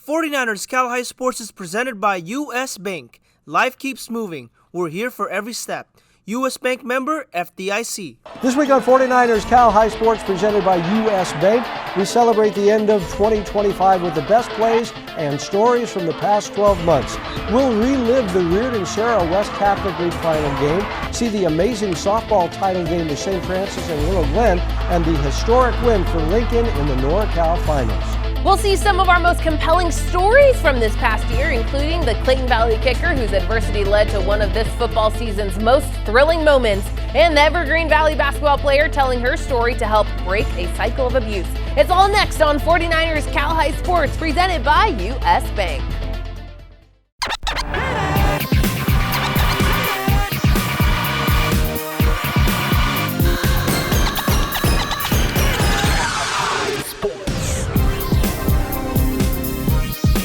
49ers Cal High Sports is presented by U.S. Bank. Life keeps moving. We're here for every step. U.S. Bank member, FDIC. This week on 49ers Cal High Sports presented by U.S. Bank, we celebrate the end of 2025 with the best plays and stories from the past 12 months. We'll relive the Reardon-Sarah West Catholic League final game, see the amazing softball title game with St. Francis and Willow Glen, and the historic win for Lincoln in the NorCal finals. We'll see some of our most compelling stories from this past year, including the Clayton Valley kicker whose adversity led to one of this football season's most thrilling moments, and the Evergreen Valley basketball player telling her story to help break a cycle of abuse. It's all next on 49ers Cal High Sports, presented by U.S. Bank.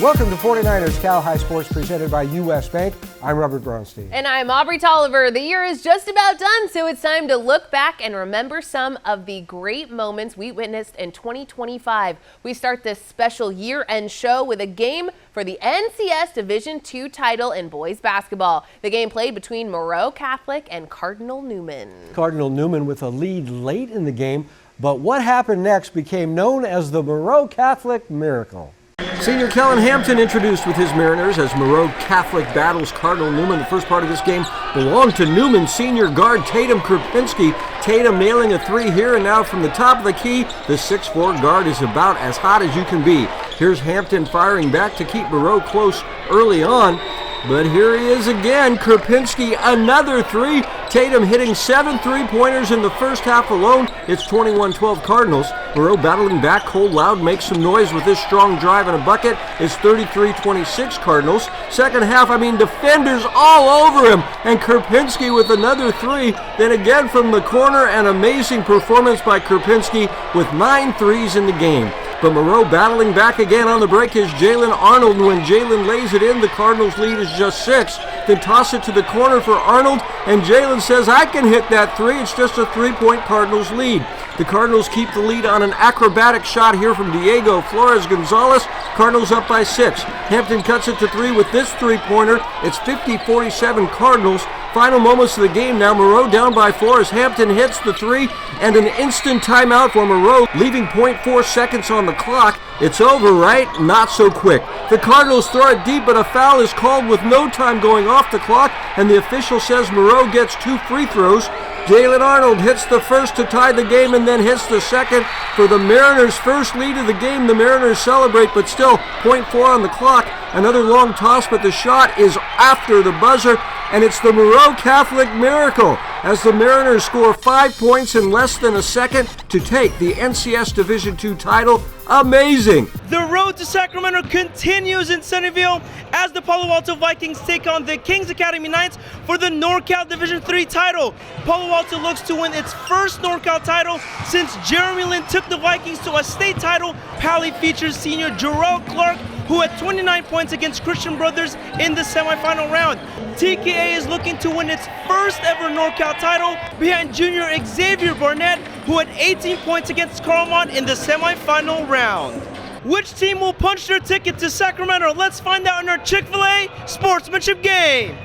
Welcome to 49ers Cal High Sports presented by U.S. Bank. I'm Robert Bronstein. And I'm Aubrey Tolliver. The year is just about done, so it's time to look back and remember some of the great moments we witnessed in 2025. We start this special year-end show with a game for the NCS Division II title in boys basketball. The game played between Moreau Catholic and Cardinal Newman. Cardinal Newman with a lead late in the game, but what happened next became known as the Moreau Catholic Miracle. Senior Kellen Hampton introduced with his Mariners as Moreau Catholic battles Cardinal Newman. The first part of this game belonged to Newman senior guard Tatum Krupinski. Tatum nailing a three here, and now from the top of the key, the 6'4" guard is about as hot as you can be. Here's Hampton firing back to keep Moreau close early on. But here he is again, Krupinski, another three. Tatum hitting 7 3-pointers in the first half alone. It's 21-12 Cardinals. Moreau battling back. Cole Loud makes some noise with this strong drive and a bucket. It's 33-26 Cardinals. Second half, defenders all over him. And Krupinski with another three. Then again from the corner, an amazing performance by Krupinski with 9 threes in the game. But Moreau battling back again on the break is Jalen Arnold. When Jalen lays it in, the Cardinals' lead is just 6. Then toss it to the corner for Arnold, and Jalen says, I can hit that three. It's just a 3-point Cardinals lead. The Cardinals keep the lead on an acrobatic shot here from Diego Flores Gonzalez. Cardinals up by 6. Hampton cuts it to 3 with this three-pointer. It's 50-47 Cardinals. Final moments of the game now. Moreau down by 4 as Hampton hits the three, and an instant timeout for Moreau, leaving 0.4 seconds on the clock. It's over, right? Not so quick. The Cardinals throw it deep, but a foul is called with no time going off the clock, and the official says Moreau gets 2 free throws. Jalen Arnold hits the first to tie the game and then hits the second for the Mariners' first lead of the game. The Mariners celebrate, but still 0.4 on the clock. Another long toss, but the shot is after the buzzer, and it's the Moreau Catholic Miracle as the Mariners score 5 points in less than a second to take the NCS Division II title. Amazing! The road to Sacramento continues in Sunnyvale as the Palo Alto Vikings take on the Kings Academy Knights for the NorCal Division III title. Palo Alto looks to win its first NorCal title since Jeremy Lin took the Vikings to a state title. Pally features senior Jarrell Clark, who had 29 points against Christian Brothers in the semifinal round. TKA is looking to win its first ever NorCal title behind junior Xavier Barnett, who had 18 points against Carlmont in the semifinal round. Which team will punch their ticket to Sacramento? Let's find out in our Chick-fil-A Sportsmanship Game.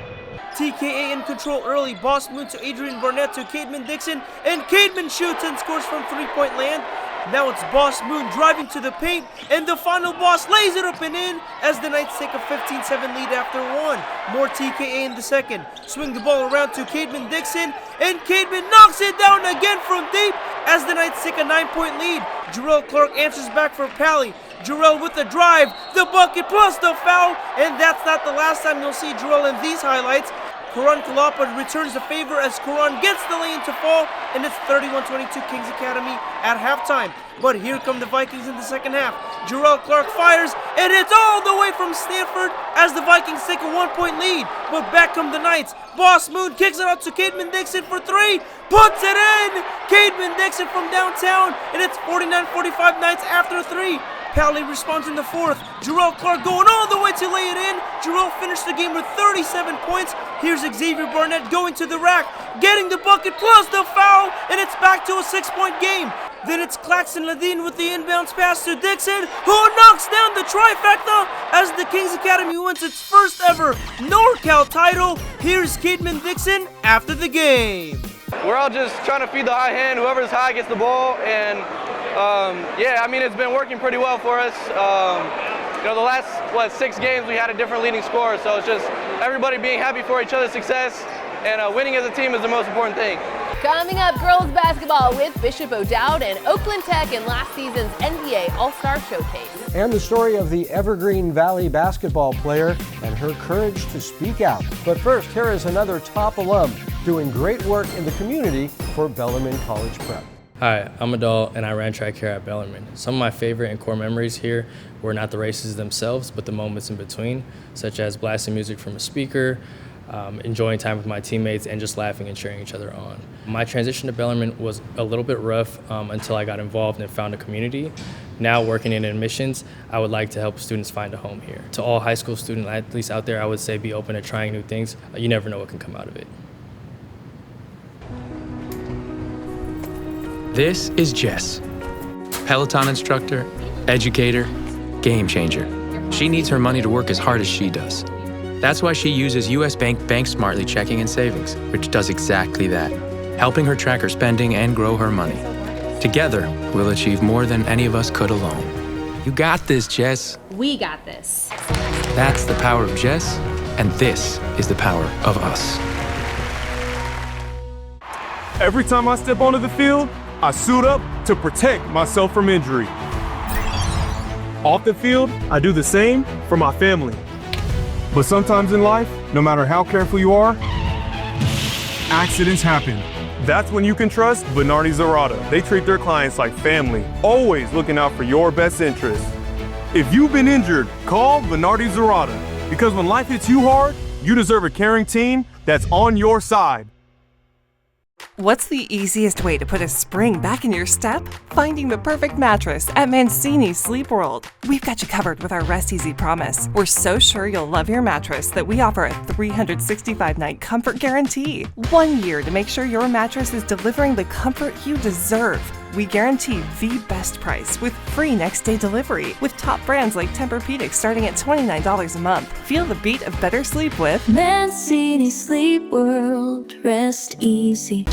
TKA in control early. Boss Moon to Adrian Barnett to Cademan Dixon, and Cademan shoots and scores from three-point land. Now it's Boss Moon driving to the paint, and the final boss lays it up and in as the Knights take a 15-7 lead after 1. More TKA in the second. Swing the ball around to Cademan Dixon, and Cademan knocks it down again from deep as the Knights take a 9-point lead. Jarrell Clark answers back for Pally. Jarrell with the drive, the bucket plus the foul, and that's not the last time you'll see Jarrell in these highlights. Karan Kalapa returns the favor as Karan gets the lane to fall, and it's 31-22 Kings Academy at halftime. But here come the Vikings in the second half. Jarrell Clark fires, and it's all the way from Stanford as the Vikings take a 1-point lead. But back come the Knights. Boss Moon kicks it out to Cademan Dixon for 3, puts it in! Cademan Dixon from downtown, and it's 49-45 Knights after 3. Pally responds in the fourth. Jarrell Clark going all the way to lay it in. Jarrell finished the game with 37 points. Here's Xavier Barnett going to the rack, getting the bucket plus the foul, and it's back to a 6-point game. Then it's Claxton Ladine with the inbounds pass to Dixon, who knocks down the trifecta as the Kings Academy wins its first ever NorCal title. Here's Cademan Dixon after the game. We're all just trying to feed the high hand. Whoever's high gets the ball, and yeah, I mean, it's been working pretty well for us. The last 6 games we had a different leading scorer, so it's just everybody being happy for each other's success, and winning as a team is the most important thing. Coming up, girls basketball with Bishop O'Dowd and Oakland Tech in last season's NBA All-Star Showcase. And the story of the Evergreen Valley basketball player and her courage to speak out. But first, here is another top alum doing great work in the community for Bellarmine College Prep. Hi, I'm Adal and I ran track here at Bellarmine. Some of my favorite and core memories here were not the races themselves, but the moments in between, such as blasting music from a speaker, enjoying time with my teammates, and just laughing and cheering each other on. My transition to Bellarmine was a little bit rough until I got involved and found a community. Now working in admissions, I would like to help students find a home here. To all high school student athletes out there, I would say be open to trying new things. You never know what can come out of it. This is Jess, Peloton instructor, educator, game changer. She needs her money to work as hard as she does. That's why she uses US Bank Smartly checking and savings, which does exactly that, helping her track her spending and grow her money. Together, we'll achieve more than any of us could alone. You got this, Jess. We got this. That's the power of Jess, and this is the power of us. Every time I step onto the field, I suit up to protect myself from injury. Off the field, I do the same for my family. But sometimes in life, no matter how careful you are, accidents happen. That's when you can trust Bernardi Zerata. They treat their clients like family, always looking out for your best interests. If you've been injured, call Bernardi Zerata, because when life hits you hard, you deserve a caring team that's on your side. What's the easiest way to put a spring back in your step? Finding the perfect mattress at Mancini Sleep World. We've got you covered with our Rest Easy promise. We're so sure you'll love your mattress that we offer a 365-night comfort guarantee. 1 year to make sure your mattress is delivering the comfort you deserve. We guarantee the best price with free next-day delivery with top brands like Tempur-Pedic starting at $29 a month. Feel the beat of better sleep with Mancini Sleep World. Rest easy.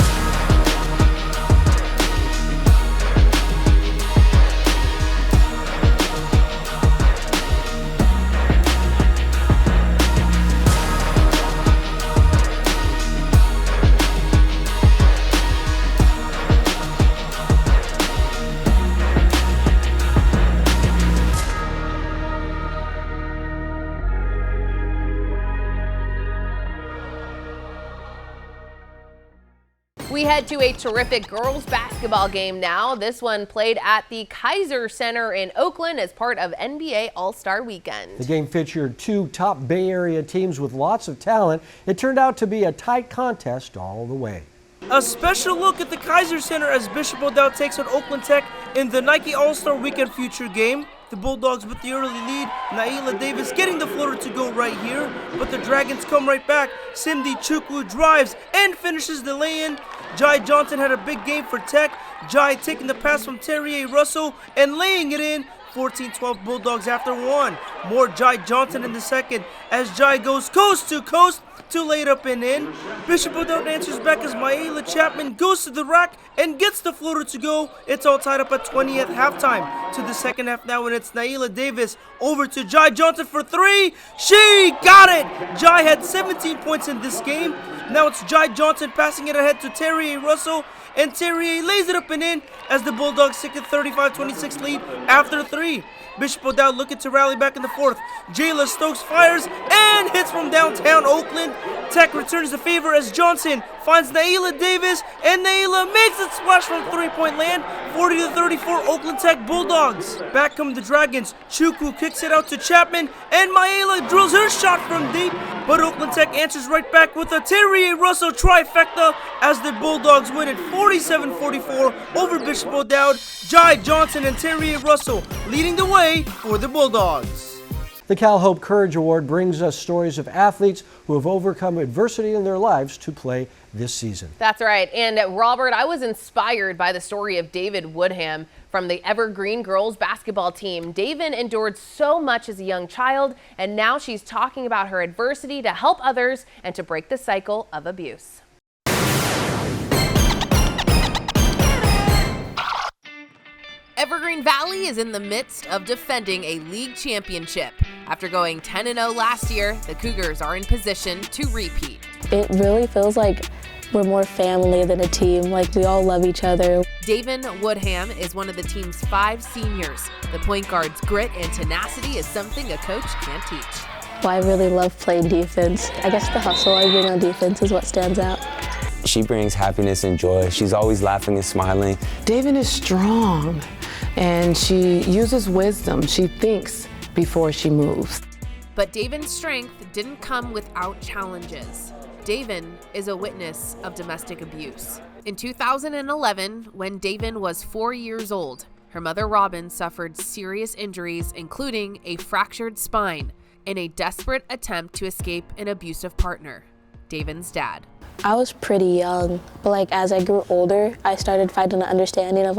We head to a terrific girls basketball game now. This one played at the Kaiser Center in Oakland as part of NBA All-Star Weekend. The game featured 2 top Bay Area teams with lots of talent. It turned out to be a tight contest all the way. A special look at the Kaiser Center as Bishop O'Dowd takes on Oakland Tech in the Nike All-Star Weekend Future game. The Bulldogs with the early lead, Naila Davis getting the floater to go right here, but the Dragons come right back. Cindy Chukwu drives and finishes the lay-in. Jai Johnson had a big game for Tech. Jai taking the pass from Terrier Russell and laying it in. 14-12 Bulldogs after 1. More Jai Johnson in the second as Jai goes coast to coast to lay it up and in. Bishop O'Dowd answers back as Maela Chapman goes to the rack and gets the floater to go. It's all tied up at 20 at halftime. To the second half now, and it's Naila Davis over to Jai Johnson for 3. She got it! Jai had 17 points in this game. Now it's Jai Johnson passing it ahead to Terrier Russell, and Terrier lays it up and in as the Bulldogs take a 35-26 lead after 3. Bishop O'Dowd looking to rally back in the fourth. Jayla Stokes fires and hits from downtown Oakland. Tech returns the favor as Johnson finds Naila Davis, and Naila makes it splash from three-point land. 40-34 Oakland Tech Bulldogs. Back come the Dragons. Chukwu kicks it out to Chapman, and Maela drills her shot from deep. But Oakland Tech answers right back with a Terrier Russell trifecta as the Bulldogs win it 47-44 over Bishop O'Dowd. Jai Johnson and Terrier Russell leading the way for the Bulldogs. The Cal Hope Courage Award brings us stories of athletes who have overcome adversity in their lives to play this season. That's right. And Robert, I was inspired by the story of David Woodham from the Evergreen girls basketball team. David endured so much as a young child, and now she's talking about her adversity to help others and to break the cycle of abuse. Evergreen Valley is in the midst of defending a league championship. After going 10-0 last year, the Cougars are in position to repeat. It really feels like we're more family than a team, like we all love each other. David Woodham is one of the team's 5 seniors. The point guard's grit and tenacity is something a coach can't teach. Well, I really love playing defense. I guess the hustle I bring on defense is what stands out. She brings happiness and joy. She's always laughing and smiling. David is strong, and she uses wisdom. She thinks before she moves. But David's strength didn't come without challenges. David is a witness of domestic abuse. In 2011, when David was 4 years old, her mother Robin suffered serious injuries, including a fractured spine, in a desperate attempt to escape an abusive partner, David's dad. I was pretty young, but as I grew older, I started finding an understanding of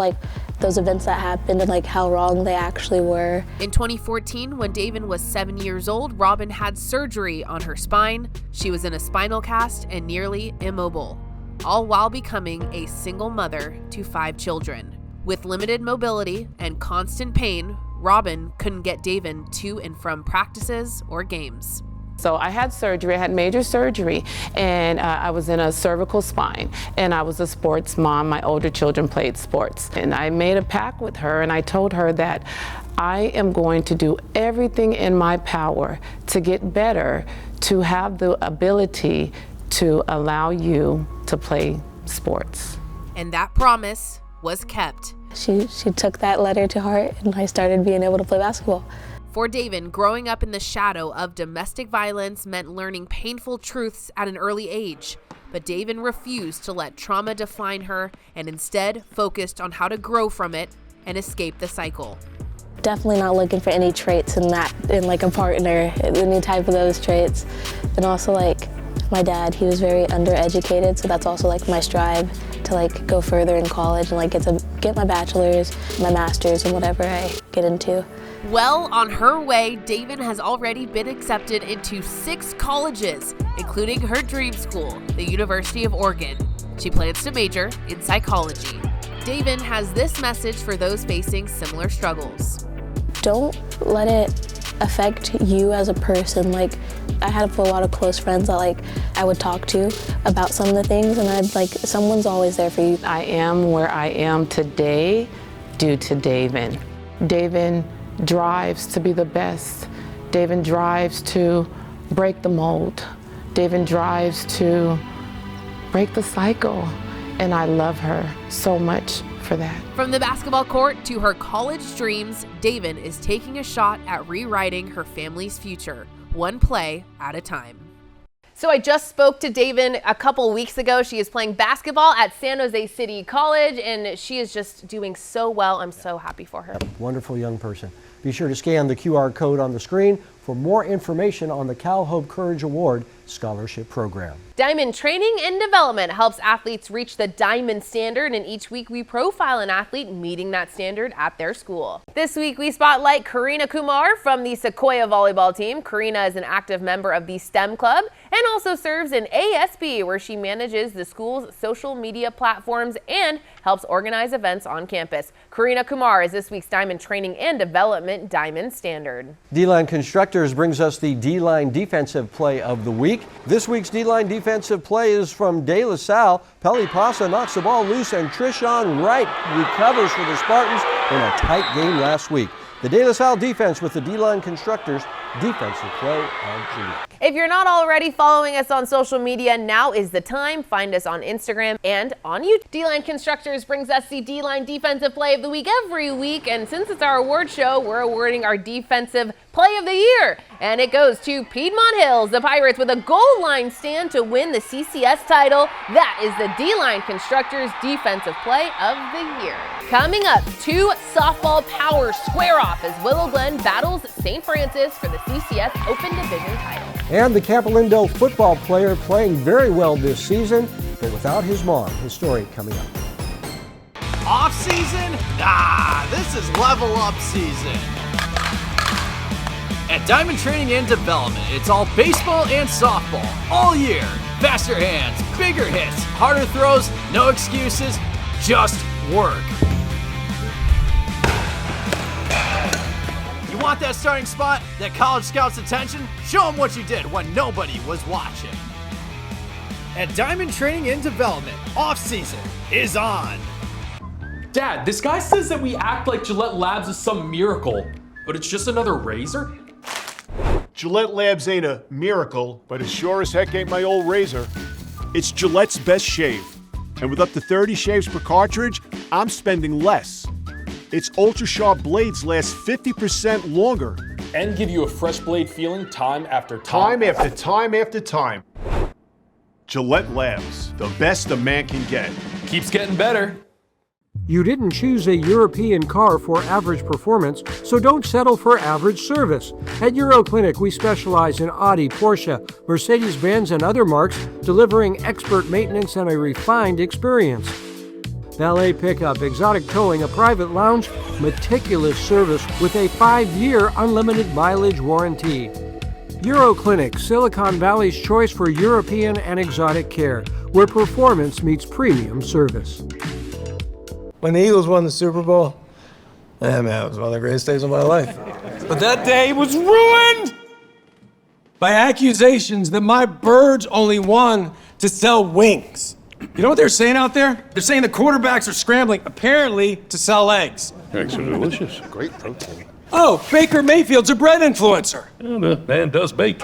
those events that happened and how wrong they actually were. In 2014, when David was 7 years old, Robin had surgery on her spine. She was in a spinal cast and nearly immobile, all while becoming a single mother to 5 children. With limited mobility and constant pain, Robin couldn't get David to and from practices or games. So I had surgery, I had major surgery, and I was in a cervical spine, and I was a sports mom. My older children played sports, and I made a pact with her, and I told her that I am going to do everything in my power to get better, to have the ability to allow you to play sports. And that promise was kept. She took that letter to heart, and I started being able to play basketball. For David, growing up in the shadow of domestic violence meant learning painful truths at an early age. But David refused to let trauma define her and instead focused on how to grow from it and escape the cycle. Definitely not looking for any traits in a partner, any type of those traits. And also my dad, he was very undereducated, so that's also my strive to go further in college and get my bachelor's, my master's, and whatever I get into. Well, on her way, David has already been accepted into 6 colleges, including her dream school, the University of Oregon. She plans to major in psychology. David has this message for those facing similar struggles. Don't let it affect you as a person. I had a lot of close friends that I would talk to about some of the things, and someone's always there for you. I am where I am today due to David. David drives to be the best. David drives to break the mold. David drives to break the cycle, and I love her so much for that. From the basketball court to her college dreams, David is taking a shot at rewriting her family's future, one play at a time. So I just spoke to David a couple weeks ago. She is playing basketball at San Jose City College, and she is just doing so well. I'm so happy for her. Wonderful young person. Be sure to scan the QR code on the screen for more information on the Cal Hope Courage Award Scholarship Program. Diamond Training and Development helps athletes reach the Diamond Standard, and each week we profile an athlete meeting that standard at their school. This week we spotlight Karina Kumar from the Sequoia volleyball team. Karina is an active member of the STEM Club and also serves in ASB, where she manages the school's social media platforms and helps organize events on campus. Karina Kumar is this week's Diamond Training and Development Diamond Standard. D-Line Constructors brings us the D-Line Defensive Play of the Week. This week's D-Line Defensive Play is from De La Salle. Peli Pasa knocks the ball loose, and Trishawn Wright recovers for the Spartans in a tight game last week. The De La Salle defense with the D-Line Constructors Defensive Play of the Week. If you're not already following us on social media, now is the time. Find us on Instagram and on YouTube. D-Line Constructors brings us the D-Line Defensive Play of the Week every week, and since it's our award show, we're awarding our Defensive Play of the Year, and it goes to Piedmont Hills, the Pirates, with a goal line stand to win the CCS title. That is the D-Line Constructors Defensive Play of the Year. Coming up, 2 softball powers square off as Willow Glen battles St. Francis for the CCS Open Division title. And the Campolindo football player playing very well this season, but without his mom. His story coming up. Off season? Nah, this is level up season. At Diamond Training and Development, it's all baseball and softball all year. Faster hands, bigger hits, harder throws, no excuses, just work. You want that starting spot, that college scout's attention? Show them what you did when nobody was watching. At Diamond Training and Development, off season is on. Dad, this guy says that we act like Gillette Labs is some miracle, but it's just another razor? Gillette Labs ain't a miracle, but it sure as heck ain't my old razor. It's Gillette's best shave. And with up to 30 shaves per cartridge, I'm spending less. Its ultra-sharp blades last 50% longer. And give you a fresh blade feeling time after time. Time after time after time. Gillette Labs, the best a man can get. Keeps getting better. You didn't choose a European car for average performance, so don't settle for average service. At Euroclinic, we specialize in Audi, Porsche, Mercedes-Benz, and other marques, delivering expert maintenance and a refined experience. Valet pickup, exotic towing, a private lounge, meticulous service with a 5-year unlimited mileage warranty. Euroclinic, Silicon Valley's choice for European and exotic care, where performance meets premium service. When the Eagles won the Super Bowl, man, it was one of the greatest days of my life. But that day was ruined by accusations that my birds only won to sell wings. You know what they're saying out there? They're saying the quarterbacks are scrambling, apparently, to sell eggs. Eggs are delicious. Great protein. Oh, Baker Mayfield's a bread influencer. Yeah, the man does bake.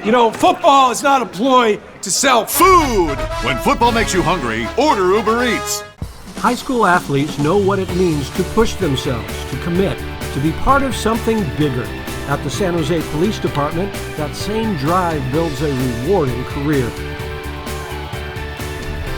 You know, football is not a ploy to sell food. When football makes you hungry, order Uber Eats. High school athletes know what it means to push themselves, to commit, to be part of something bigger. At the San Jose Police Department, that same drive builds a rewarding career.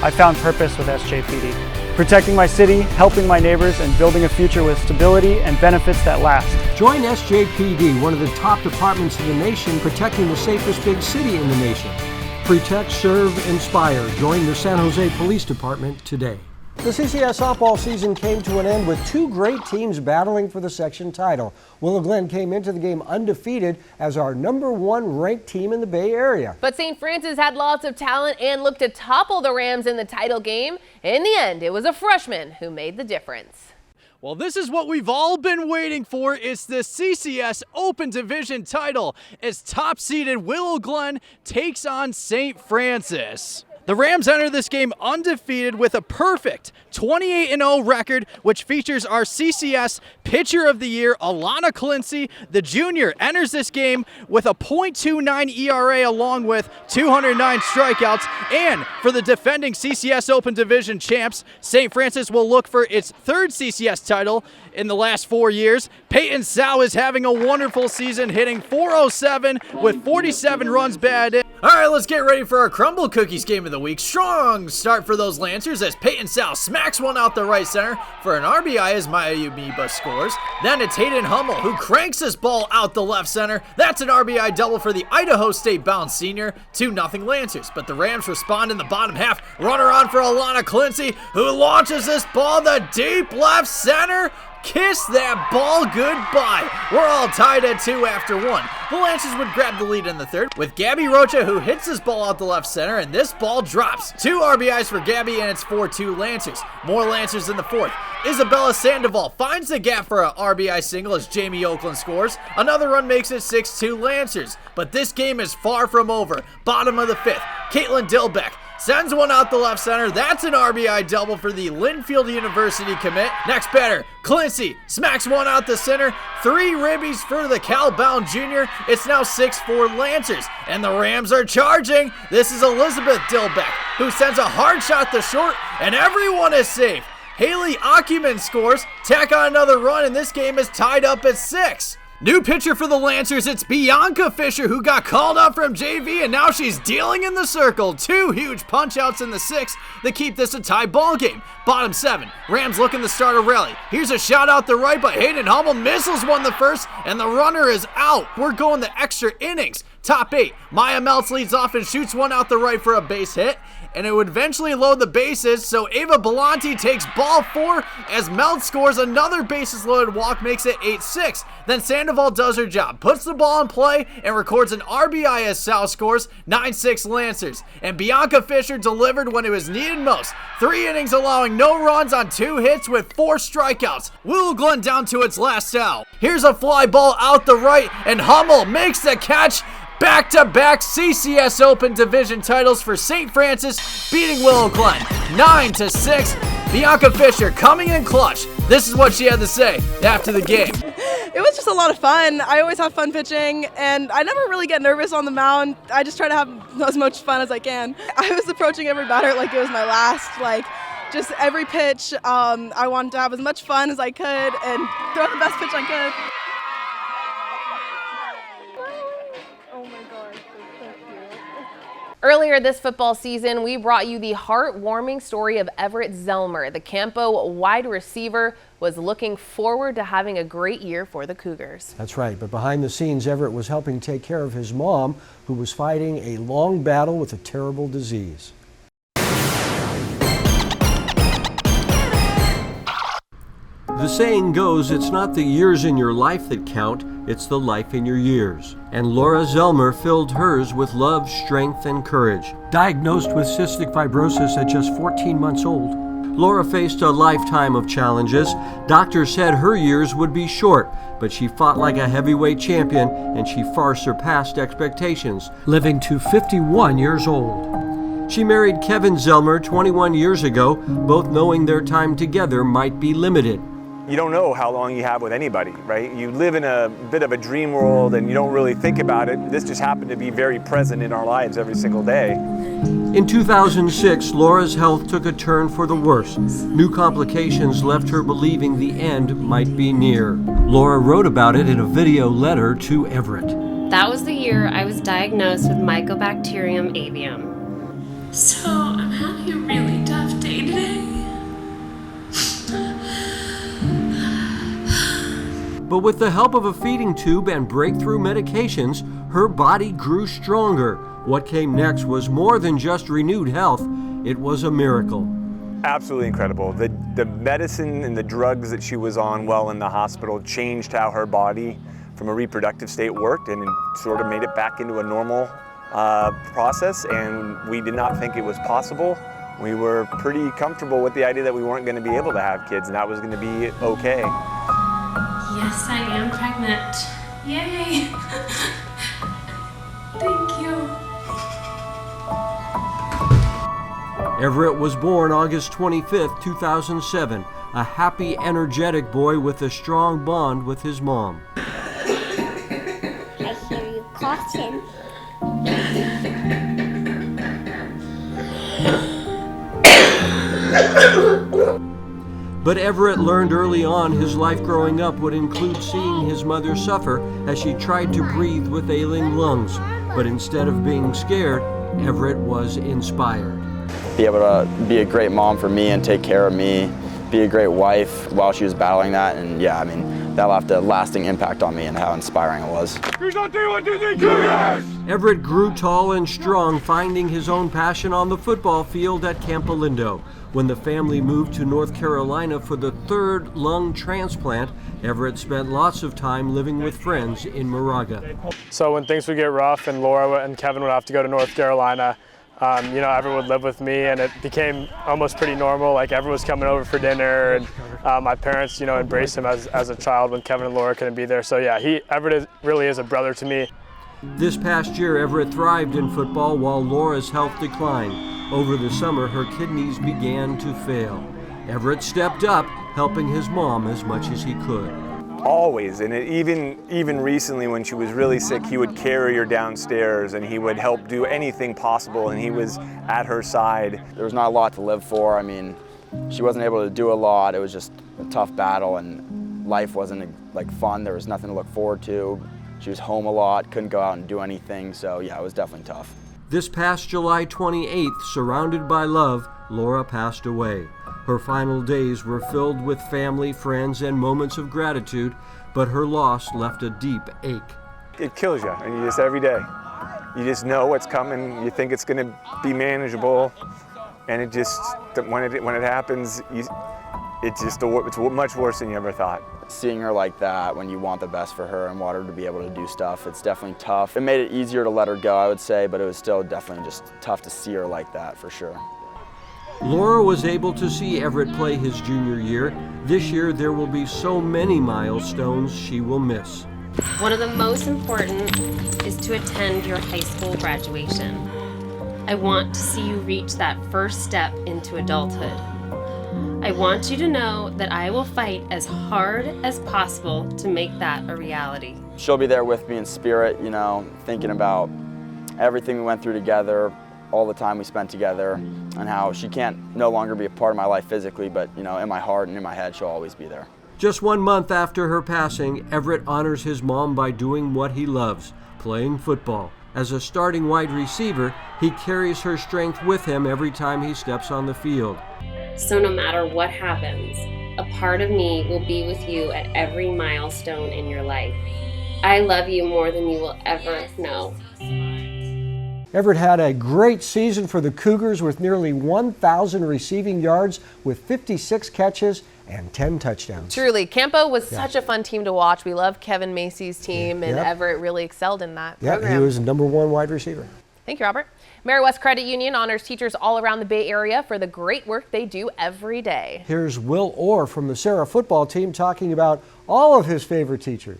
I found purpose with SJPD. Protecting my city, helping my neighbors, and building a future with stability and benefits that last. Join SJPD, one of the top departments in the nation, protecting the safest big city in the nation. Protect, serve, inspire. Join the San Jose Police Department today. The CCS softball season came to an end with two great teams battling for the section title. Willow Glen came into the game undefeated as our #1 ranked team in the Bay Area. But St. Francis had lots of talent and looked to topple the Rams in the title game. In the end, it was a freshman who made the difference. Well, this is what we've all been waiting for. It's the CCS Open Division title as top-seeded Willow Glen takes on St. Francis. The Rams enter this game undefeated with a perfect 28-0 record, which features our CCS Pitcher of the Year, Alana Clincy. The junior enters this game with a .29 ERA along with 209 strikeouts. And for the defending CCS Open Division champs, St. Francis will look for its third CCS title in the last 4 years. Peyton Sow is having a wonderful season, hitting .407 with 47 runs batted. All right, let's get ready for our Crumble Cookies game of the week. Strong start for those Lancers as Peyton Sow smacks one out the right center for an RBI as Maya Umiba scores. Then it's Hayden Hummel who cranks this ball out the left center. That's an RBI double for the Idaho State-bound senior. 2-0 Lancers, but the Rams respond in the bottom half. Runner on for Alana Clincy who launches this ball the deep left center. Kiss that ball goodbye. We're all tied at 2 after 1. The Lancers would grab the lead in the third with Gabby Rocha who hits this ball out the left center and this ball drops. 2 RBIs for Gabby and it's 4-2 Lancers. More Lancers in the fourth. Isabella Sandoval finds the gap for a RBI single as Jamie Oakland scores. Another run makes it 6-2 Lancers. But this game is far from over. Bottom of the fifth, Caitlin Dilbeck sends one out the left center. That's an RBI double for the Linfield University commit. Next batter, Clincy smacks one out the center. 3 ribbies for the Cal-bound junior. It's now 6-4 Lancers, and the Rams are charging. This is Elizabeth Dilbeck, who sends a hard shot to short, and everyone is safe. Haley Ackerman scores, tack on another run, and this game is tied up at 6. New pitcher for the Lancers, it's Bianca Fisher, who got called up from JV, and now she's dealing in the circle. 2 huge punch-outs in the 6th that keep this a tie ball game. Bottom 7, Rams looking to start a rally. Here's a shot out the right, but Hayden Hummel misses one the first, and the runner is out. We're going to extra innings. Top 8, Maya Meltz leads off and shoots one out the right for a base hit, and it would eventually load the bases, so Ava Belanti takes ball 4 as Meltz scores another bases-loaded walk, makes it 8-6. Then Sandoval does her job, puts the ball in play, and records an RBI as Sal scores 9-6 Lancers. And Bianca Fisher delivered when it was needed most. 3 innings allowing no runs on 2 hits with 4 strikeouts. Willow Glen down to its last out. Here's a fly ball out the right, and Hummel makes the catch. Back-to-back CCS Open Division titles for St. Francis, beating Willow Glen 9-6. Bianca Fisher coming in clutch. This is what she had to say after the game. It was just a lot of fun. I always have fun pitching, and I never really get nervous on the mound. I just try to have as much fun as I can. I was approaching every batter like it was my last. Just every pitch, I wanted to have as much fun as I could and throw the best pitch I could. Earlier this football season, we brought you the heartwarming story of Everett Zelmer. The Campo wide receiver was looking forward to having a great year for the Cougars. That's right, but behind the scenes, Everett was helping take care of his mom, who was fighting a long battle with a terrible disease. The saying goes, it's not the years in your life that count, it's the life in your years. And Laura Zelmer filled hers with love, strength, and courage. Diagnosed with cystic fibrosis at just 14 months old, Laura faced a lifetime of challenges. Doctors said her years would be short, but she fought like a heavyweight champion, and she far surpassed expectations, living to 51 years old. She married Kevin Zelmer 21 years ago, both knowing their time together might be limited. You don't know how long you have with anybody, right? You live in a bit of a dream world and you don't really think about it. This just happened to be very present in our lives every single day. In 2006, Laura's health took a turn for the worse. New complications left her believing the end might be near. Laura wrote about it in a video letter to Everett. That was the year I was diagnosed with Mycobacterium avium. So I'm having a really tough day today. But with the help of a feeding tube and breakthrough medications, her body grew stronger. What came next was more than just renewed health, it was a miracle. Absolutely incredible. The medicine and the drugs that she was on while in the hospital changed how her body from a reproductive state worked and sort of made it back into a normal process, and we did not think it was possible. We were pretty comfortable with the idea that we weren't going to be able to have kids and that was going to be okay. Yes, I am pregnant. Yay! Thank you. Everett was born August 25th, 2007, a happy, energetic boy with a strong bond with his mom. I hear you coughing. But Everett learned early on his life growing up would include seeing his mother suffer as she tried to breathe with ailing lungs. But instead of being scared, Everett was inspired. Be able to be a great mom for me and take care of me, be a great wife while she was battling that, and yeah, I mean, that left a lasting impact on me and how inspiring it was. Everett grew tall and strong, finding his own passion on the football field at Camp Lindo. When the family moved to North Carolina for the 3rd lung transplant, Everett spent lots of time living with friends in Moraga. So when things would get rough and Laura and Kevin would have to go to North Carolina, Everett would live with me, and it became almost pretty normal. Like, everyone was coming over for dinner, and my parents, embraced him as a child when Kevin and Laura couldn't be there. So yeah, Everett really is a brother to me. This past year, Everett thrived in football while Laura's health declined. Over the summer, her kidneys began to fail. Everett stepped up, helping his mom as much as he could. Always, and even recently when she was really sick, he would carry her downstairs and he would help do anything possible, and he was at her side. There was not a lot to live for. I mean, she wasn't able to do a lot. It was just a tough battle, and life wasn't like fun. There was nothing to look forward to. She was home a lot, couldn't go out and do anything. So yeah, it was definitely tough. This past July 28th, surrounded by love, Laura passed away. Her final days were filled with family, friends, and moments of gratitude, but her loss left a deep ache. It kills you, and you just every day. You just know what's coming. You think it's going to be manageable, and it just when it happens, it's much worse than you ever thought. Seeing her like that, when you want the best for her and want her to be able to do stuff, it's definitely tough. It made it easier to let her go, I would say, but it was still definitely just tough to see her like that, for sure. Laura was able to see Everett play his junior year. This year, there will be so many milestones she will miss. One of the most important is to attend your high school graduation. I want to see you reach that first step into adulthood. I want you to know that I will fight as hard as possible to make that a reality. She'll be there with me in spirit, you know, thinking about everything we went through together, all the time we spent together, and how she can't no longer be a part of my life physically, but you know, in my heart and in my head, she'll always be there. Just 1 month after her passing, Everett honors his mom by doing what he loves, playing football. As a starting wide receiver, he carries her strength with him every time he steps on the field. So no matter what happens, a part of me will be with you at every milestone in your life. I love you more than you will ever know. Everett had a great season for the Cougars with nearly 1,000 receiving yards with 56 catches and 10 touchdowns. Truly, Campo was such a fun team to watch. We love Kevin Macy's team, and Everett really excelled in that program. He was #1 wide receiver. Thank you, Robert. Mary West Credit Union honors teachers all around the Bay Area for the great work they do every day. Here's Will Orr from the Sarah football team talking about all of his favorite teachers.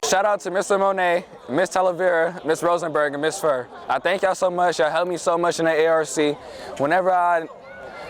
Shout out to Mr. Monet, Miss Talavera, Miss Rosenberg, and Miss Fur. I thank y'all so much. Y'all helped me so much in the ARC. Whenever I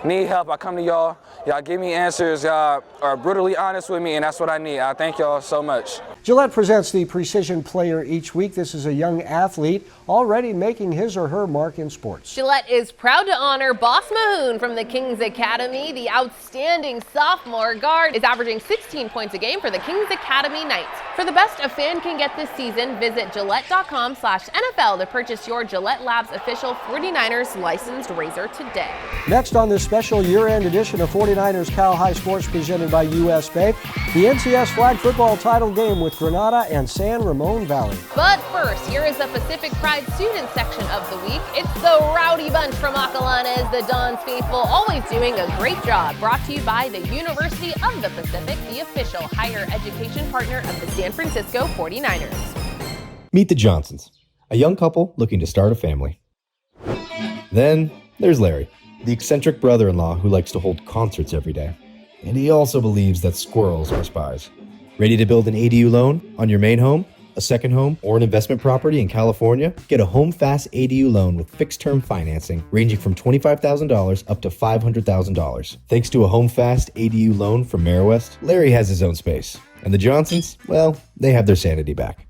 need help, I come to y'all. Y'all give me answers. Y'all are brutally honest with me, and that's what I need. I thank y'all so much. Gillette presents the Precision Player each week. This is a young athlete already making his or her mark in sports. Gillette is proud to honor Boss Mahoon from the Kings Academy. The outstanding sophomore guard is averaging 16 points a game for the Kings Academy Knights. For the best a fan can get this season, visit Gillette.com/NFL to purchase your Gillette Labs official 49ers licensed razor today. Next on this special year-end edition of 49ers Cal High Sports presented by US Bank, the NCS flag football title game with Granada and San Ramon Valley. But first, here is the Pacific Pride student section of the week. It's the Rowdy Bunch from Acalanes, the Don's Faithful, always doing a great job. Brought to you by the University of the Pacific, the official higher education partner of the San Francisco 49ers. Meet the Johnsons, a young couple looking to start a family. Then there's Larry, the eccentric brother-in-law who likes to hold concerts every day. And he also believes that squirrels are spies. Ready to build an ADU loan on your main home, a second home, or an investment property in California? Get a Home Fast ADU loan with fixed-term financing ranging from $25,000 up to $500,000. Thanks to a Home Fast ADU loan from West, Larry has his own space. And the Johnsons, well, they have their sanity back.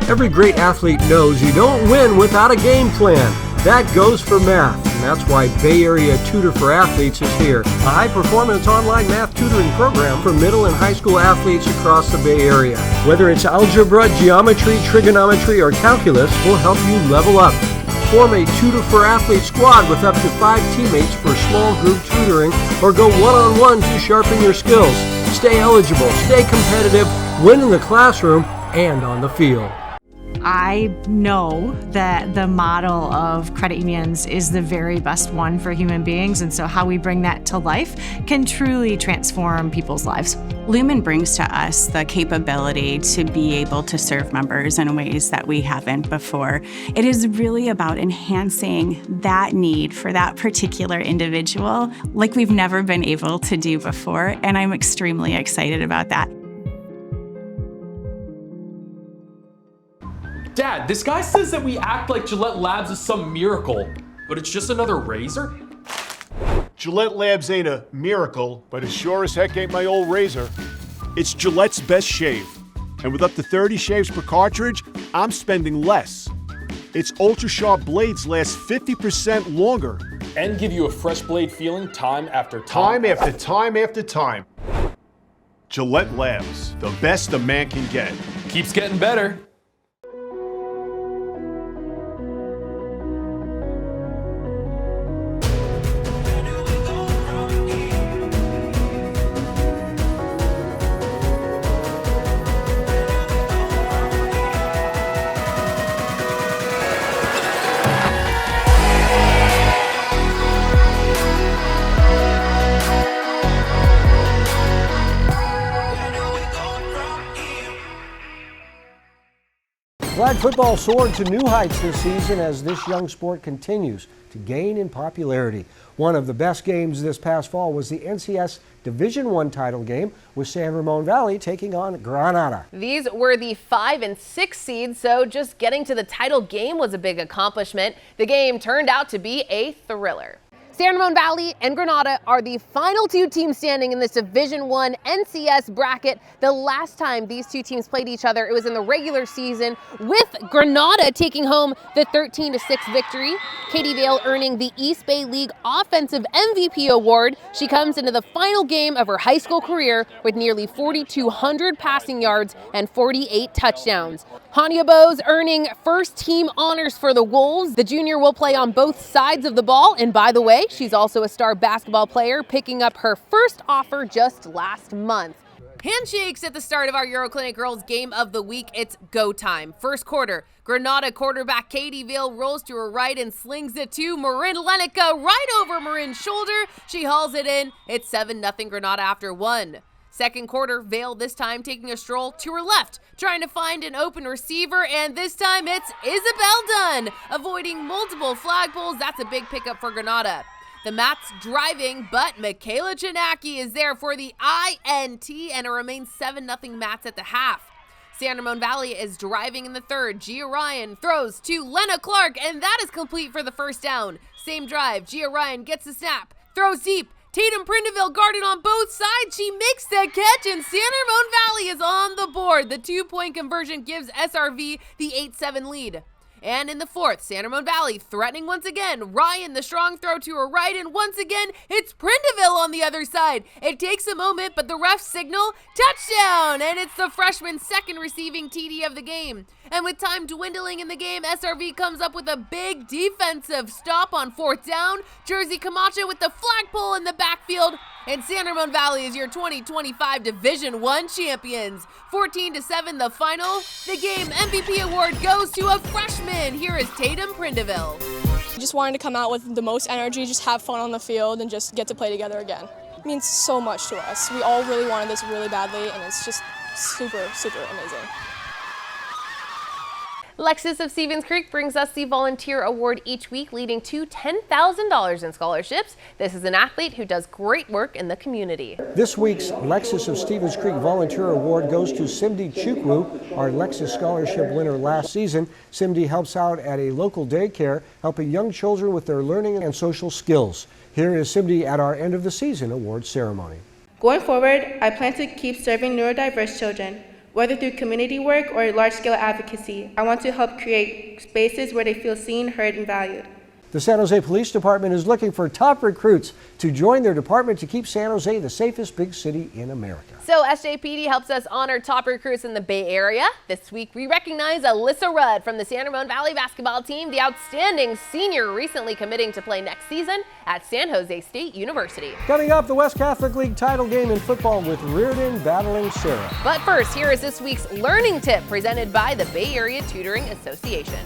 Every great athlete knows you don't win without a game plan. That goes for math, and that's why Bay Area Tutor for Athletes is here, a high-performance online math tutoring program for middle and high school athletes across the Bay Area. Whether it's algebra, geometry, trigonometry, or calculus, we'll help you level up. Form a Tutor for Athletes squad with up to 5 teammates for small group tutoring, or go one-on-one to sharpen your skills. Stay eligible, stay competitive, win in the classroom and on the field. I know that the model of credit unions is the very best one for human beings, and so how we bring that to life can truly transform people's lives. Lumen brings to us the capability to be able to serve members in ways that we haven't before. It is really about enhancing that need for that particular individual like we've never been able to do before, and I'm extremely excited about that. Dad, this guy says that we act like Gillette Labs is some miracle, but it's just another razor? Gillette Labs ain't a miracle, but it sure as heck ain't my old razor. It's Gillette's best shave. And with up to 30 shaves per cartridge, I'm spending less. Its ultra-sharp blades last 50% longer. And give you a fresh blade feeling time after time. Time after time after time. Gillette Labs, the best a man can get. Keeps getting better. Flag football soared to new heights this season as this young sport continues to gain in popularity. One of the best games this past fall was the NCS Division I title game with San Ramon Valley taking on Granada. These were the 5 and 6 seeds, so just getting to the title game was a big accomplishment. The game turned out to be a thriller. San Ramon Valley and Granada are the final two teams standing in this Division I NCS bracket. The last time these two teams played each other, it was in the regular season, with Granada taking home the 13-6 victory. Katie Vale earning the East Bay League Offensive MVP award. She comes into the final game of her high school career with nearly 4,200 passing yards and 48 touchdowns. Hania Bose earning first team honors for the Wolves. The junior will play on both sides of the ball, and by the way, she's also a star basketball player, picking up her first offer just last month. Handshakes at the start of our EuroClinic Girls Game of the Week. It's go time. First quarter, Granada quarterback Katie Vale rolls to her right and slings it to Marin Lenica right over Marin's shoulder. She hauls it in. It's 7-0 Granada after one. Second quarter, Vale this time taking a stroll to her left, trying to find an open receiver, and this time it's Isabel Dunn, avoiding multiple flagpoles. That's a big pickup for Granada. The Mats driving, but Michaela Janaki is there for the INT, and it remains 7-0 Mats at the half. San Ramon Valley is driving in the third. Gia Ryan throws to Lena Clark, and that is complete for the first down. Same drive, Gia Ryan gets the snap, throws deep. Tatum Prindiville guarded on both sides. She makes the catch, and San Ramon Valley is on the board. The 2-point conversion gives SRV the 8-7 lead. And in the fourth, San Ramon Valley threatening once again. Ryan, the strong throw to her right, and once again, it's Prindiville on the other side. It takes a moment, but the refs signal touchdown, and it's the freshman's second receiving TD of the game. And with time dwindling in the game, SRV comes up with a big defensive stop on fourth down. Jersey Camacho with the flagpole in the backfield. And San Ramon Valley is your 2025 Division I champions. 14-7 the final. The game MVP award goes to a freshman. Here is Tatum Prindiville. Just wanted to come out with the most energy, just have fun on the field, and just get to play together again. It means so much to us. We all really wanted this really badly, and it's just super, super amazing. Lexus of Stevens Creek brings us the volunteer award each week, leading to $10,000 in scholarships. This is an athlete who does great work in the community. This week's Lexus of Stevens Creek Volunteer Award goes to Simdi Chukwu, our Lexus Scholarship winner last season. Simdi helps out at a local daycare, helping young children with their learning and social skills. Here is Simdi at our end of the season award ceremony. Going forward, I plan to keep serving neurodiverse children. Whether through community work or large-scale advocacy, I want to help create spaces where they feel seen, heard, and valued. The San Jose Police Department is looking for top recruits to join their department to keep San Jose the safest big city in America. So SJPD helps us honor top recruits in the Bay Area. This week we recognize Alyssa Rudd from the San Ramon Valley basketball team, the outstanding senior recently committing to play next season at San Jose State University. Coming up, the West Catholic League title game in football with Reardon battling Sarah. But first, here is this week's learning tip presented by the Bay Area Tutoring Association.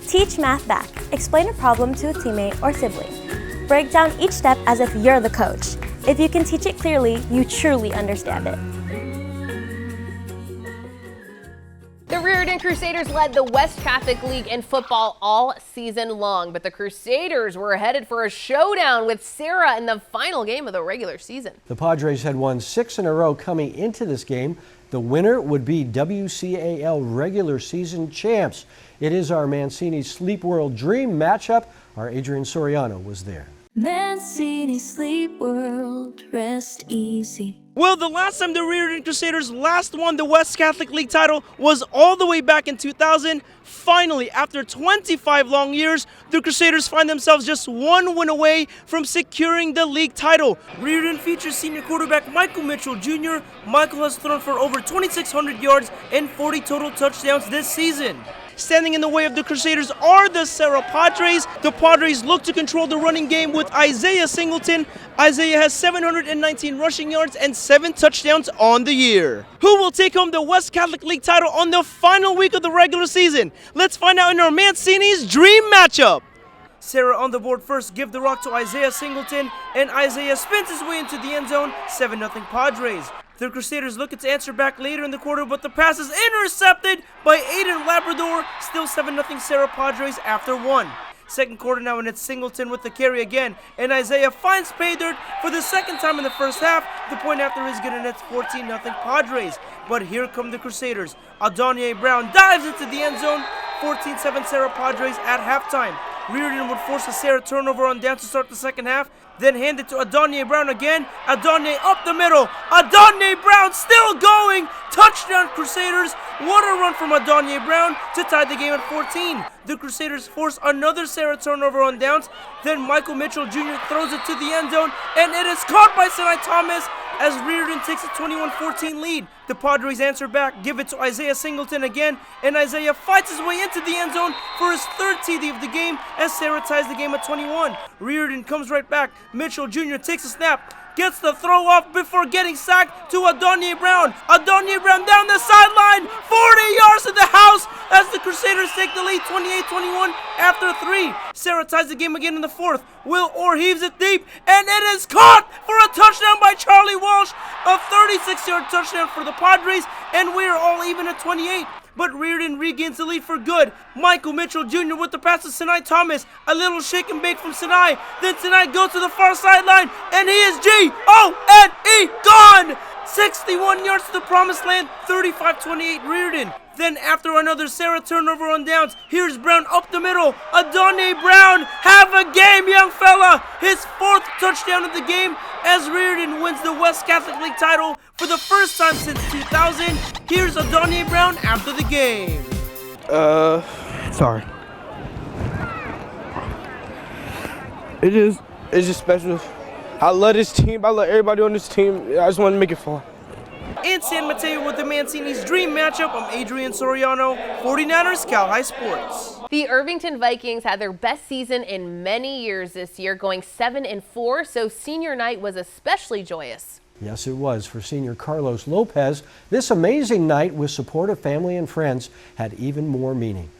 Teach math back. Explain a problem to a teammate or sibling. Break down each step as if you're the coach. If you can teach it clearly, you truly understand it. The Reardon Crusaders led the West Catholic League in football all season long, but the Crusaders were headed for a showdown with Sarah in the final game of the regular season. The Padres had won 6 in a row coming into this game. The winner would be WCAL regular season champs. It is our Mancini Sleep World Dream matchup. Our Adrian Soriano was there. Mancini Sleep World, rest easy. Well, the last time the Reardon Crusaders last won the West Catholic League title was all the way back in 2000. Finally, after 25 long years, the Crusaders find themselves just one win away from securing the league title. Reardon features senior quarterback Michael Mitchell Jr. Michael has thrown for over 2,600 yards and 40 total touchdowns this season. Standing in the way of the Crusaders are the Cerro Padres. The Padres look to control the running game with Isaiah Singleton. Isaiah has 719 rushing yards and 7 touchdowns on the year. Who will take home the West Catholic League title on the final week of the regular season? Let's find out in our Mancini's dream matchup. Sarah on the board first, give the rock to Isaiah Singleton, and Isaiah spins his way into the end zone, 7-0 Padres. The Crusaders looking to answer back later in the quarter, but the pass is intercepted by Aiden Labrador. Still 7-0 Sarah Padres after 1. Second quarter now, and it's Singleton with the carry again, and Isaiah finds pay dirt for the second time in the first half. The point after is good, and it's 14-0 Padres. But here come the Crusaders. Adonye Brown dives into the end zone, 14-7 Sarah Padres at halftime. Reardon would force a Sarah turnover on down to start the second half, then hand it to Adonye Brown again. Adonye up the middle. Adonye Brown still going. Touchdown Crusaders. What a run from Adonye Brown to tie the game at 14. The Crusaders force another Sarah turnover on downs. Then Michael Mitchell Jr. throws it to the end zone, and it is caught by Sinai Thomas as Reardon takes a 21-14 lead. The Padres answer back, give it to Isaiah Singleton again, and Isaiah fights his way into the end zone for his third TD of the game as Sarah ties the game at 21. Reardon comes right back. Mitchell Jr. takes a snap, gets the throw off before getting sacked to Adonye Brown. Adonye Brown down the sideline, 40 yards to the house as the Crusaders take the lead 28-21 after 3. Sarah ties the game again in the fourth. Will Orr heaves it deep, and it is caught for a touchdown by Charlie Walsh. A 36-yard touchdown for the Padres, and we are all even at 28. But Reardon regains the lead for good. Michael Mitchell Jr. with the pass to Sinai Thomas. A little shake and bake from Sinai. Then Sinai goes to the far sideline, and he is G-O-N-E gone! 61 yards to the promised land, 35-28 Reardon. Then after another Sarah turnover on downs, here's Brown up the middle. Adonye Brown, have a game, young fella. His 4th touchdown of the game as Reardon wins the West Catholic League title for the first time since 2000. Here's Adonye Brown after the game. Sorry. It's just special. I love this team. I love everybody on this team. I just want to make it fun. In San Mateo with the Mancini's dream matchup, I'm Adrian Soriano, 49ers Cal High Sports. The Irvington Vikings had their best season in many years this year, going 7-4, so senior night was especially joyous. Yes, it was for senior Carlos Lopez. This amazing night with support of family and friends had even more meaning.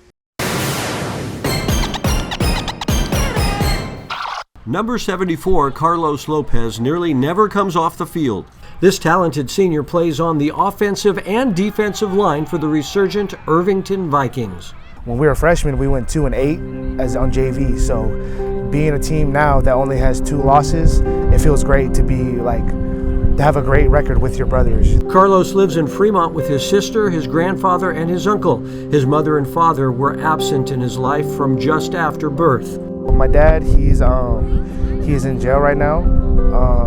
Number 74, Carlos Lopez, nearly never comes off the field. This talented senior plays on the offensive and defensive line for the resurgent Irvington Vikings. When we were freshmen, we went 2-8 as on JV. So being a team now that only has 2 losses, it feels great to be to have a great record with your brothers. Carlos lives in Fremont with his sister, his grandfather, and his uncle. His mother and father were absent in his life from just after birth. My dad, he's in jail right now.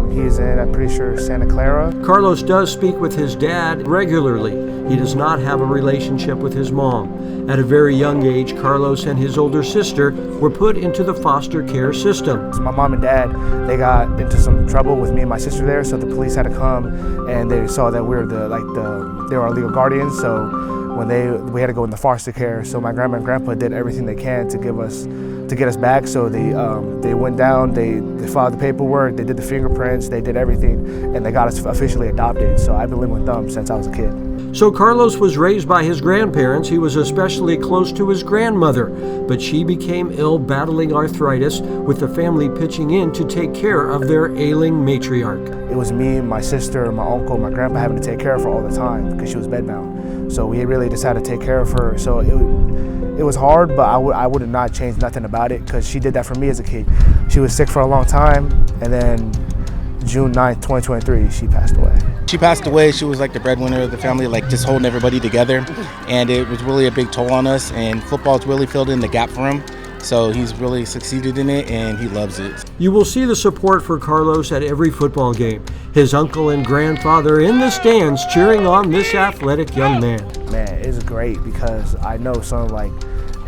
He's in, I'm pretty sure, Santa Clara. Carlos does speak with his dad regularly. He does not have a relationship with his mom. At a very young age, Carlos and his older sister were put into the foster care system. My mom and dad, they got into some trouble with me and my sister there, so the police had to come, and they saw that we were they were our legal guardians. So when we had to go into foster care, so my grandma and grandpa did everything they can to get us back. So they went down, they filed the paperwork, they did the fingerprints, they did everything, and they got us officially adopted. So I've been living with them since I was a kid. So Carlos was raised by his grandparents. He was especially close to his grandmother, but she became ill battling arthritis, with the family pitching in to take care of their ailing matriarch. It was me, my sister, my uncle, my grandpa having to take care of her all the time because she was bedbound. So we really decided to take care of her. So it was hard, but I would have not changed nothing about it because she did that for me as a kid. She was sick for a long time, and then June 9th, 2023, she passed away. She passed away. She was like the breadwinner of the family, like just holding everybody together, and it was really a big toll on us, and football's really filled in the gap for him. So he's really succeeded in it, and he loves it. You will see the support for Carlos at every football game. His uncle and grandfather in the stands cheering on this athletic young man. Man, it's great because I know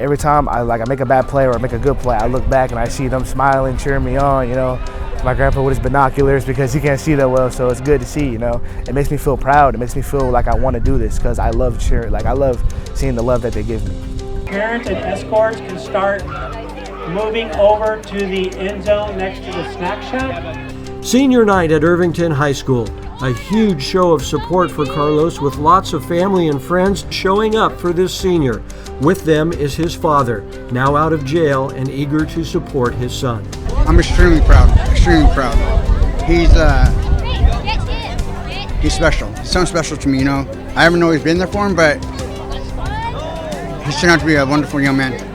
every time I make a bad play or I make a good play, I look back and I see them smiling, cheering me on, My grandpa with his binoculars because he can't see that well, so it's good to see, It makes me feel proud. It makes me feel like I want to do this because I love cheering. I love seeing the love that they give me. Parents and escorts can start moving over to the end zone next to the snack shack. Senior night at Irvington High School. A huge show of support for Carlos with lots of family and friends showing up for this senior. With them is his father, now out of jail and eager to support his son. I'm extremely proud, He's special. He's something special to me, I haven't always been there for him, but he's turned out to be a wonderful young man.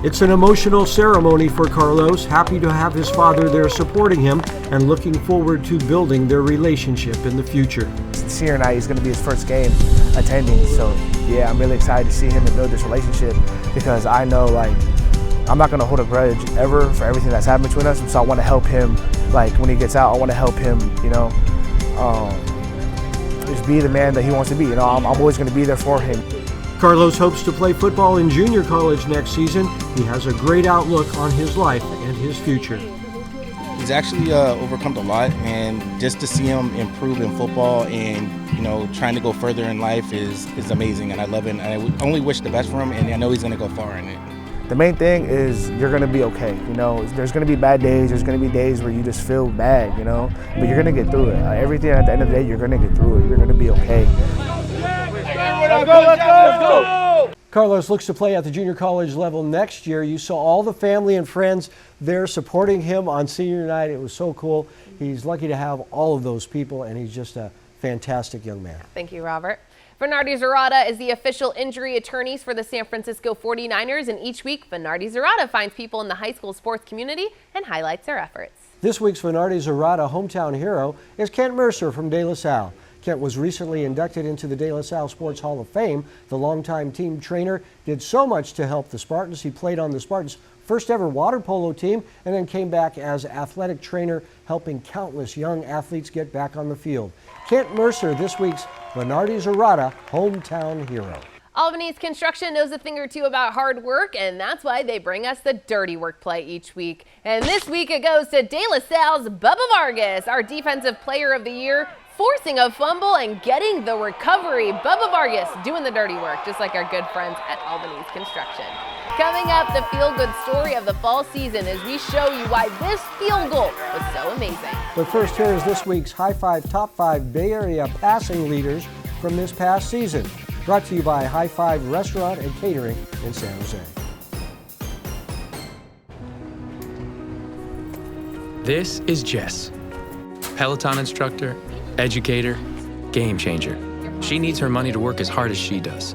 It's an emotional ceremony for Carlos, happy to have his father there supporting him and looking forward to building their relationship in the future. Senior night is going to be his first game attending, so yeah, I'm really excited to see him and build this relationship because I know I'm not going to hold a grudge ever for everything that's happened between us, so I want to help him, when he gets out, I want to help him, just be the man that he wants to be. I'm always going to be there for him. Carlos hopes to play football in junior college next season. He has a great outlook on his life and his future. He's actually overcome a lot, and just to see him improve in football and trying to go further in life is amazing, and I love it. And I only wish the best for him, and I know he's going to go far in it. The main thing is you're going to be okay. There's going to be bad days. There's going to be days where you just feel bad, but you're going to get through it. Everything at the end of the day, you're going to get through it. You're going to be okay. Let's go! Carlos looks to play at the junior college level next year. You saw all the family and friends there supporting him on senior night. It was so cool. He's lucky to have all of those people, and he's just a fantastic young man. Thank you, Robert. Venardi Zurada is the official injury attorneys for the San Francisco 49ers, and each week Venardi Zurada finds people in the high school sports community and highlights their efforts. This week's Venardi Zurada hometown hero is Kent Mercer from De La Salle. Kent was recently inducted into the De La Salle Sports Hall of Fame. The longtime team trainer did so much to help the Spartans. He played on the Spartans' first ever water polo team and then came back as athletic trainer, helping countless young athletes get back on the field. Kent Mercer, this week's Venardi Zurada hometown hero. Albany's Construction knows a thing or two about hard work, and that's why they bring us the dirty work play each week. And this week it goes to De La Salle's Bubba Vargas, our defensive player of the year, forcing a fumble and getting the recovery. Bubba Vargas doing the dirty work, just like our good friends at Albany's Construction. Coming up, the feel-good story of the fall season as we show you why this field goal was so amazing. But first, here is this week's High Five Top 5 Bay Area passing leaders from this past season. Brought to you by High Five Restaurant and Catering in San Jose. This is Jess, Peloton instructor, educator, game changer. She needs her money to work as hard as she does.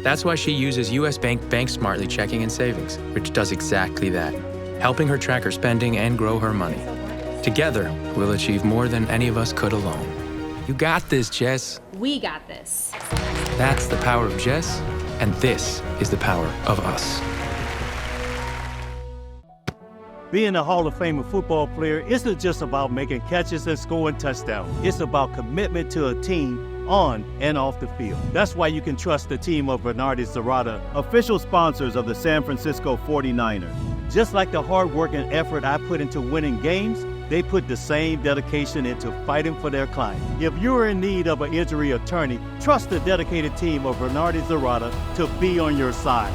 That's why she uses U.S. Bank Smartly Checking and Savings, which does exactly that, helping her track her spending and grow her money. Together, we'll achieve more than any of us could alone. You got this, Jess. We got this. That's the power of Jess, and this is the power of us. Being a Hall of Fame football player isn't just about making catches and scoring touchdowns. It's about commitment to a team on and off the field. That's why you can trust the team of Venardi Zurada, official sponsors of the San Francisco 49ers. Just like the hard work and effort I put into winning games, they put the same dedication into fighting for their client. If you're in need of an injury attorney, trust the dedicated team of Venardi Zurada to be on your side.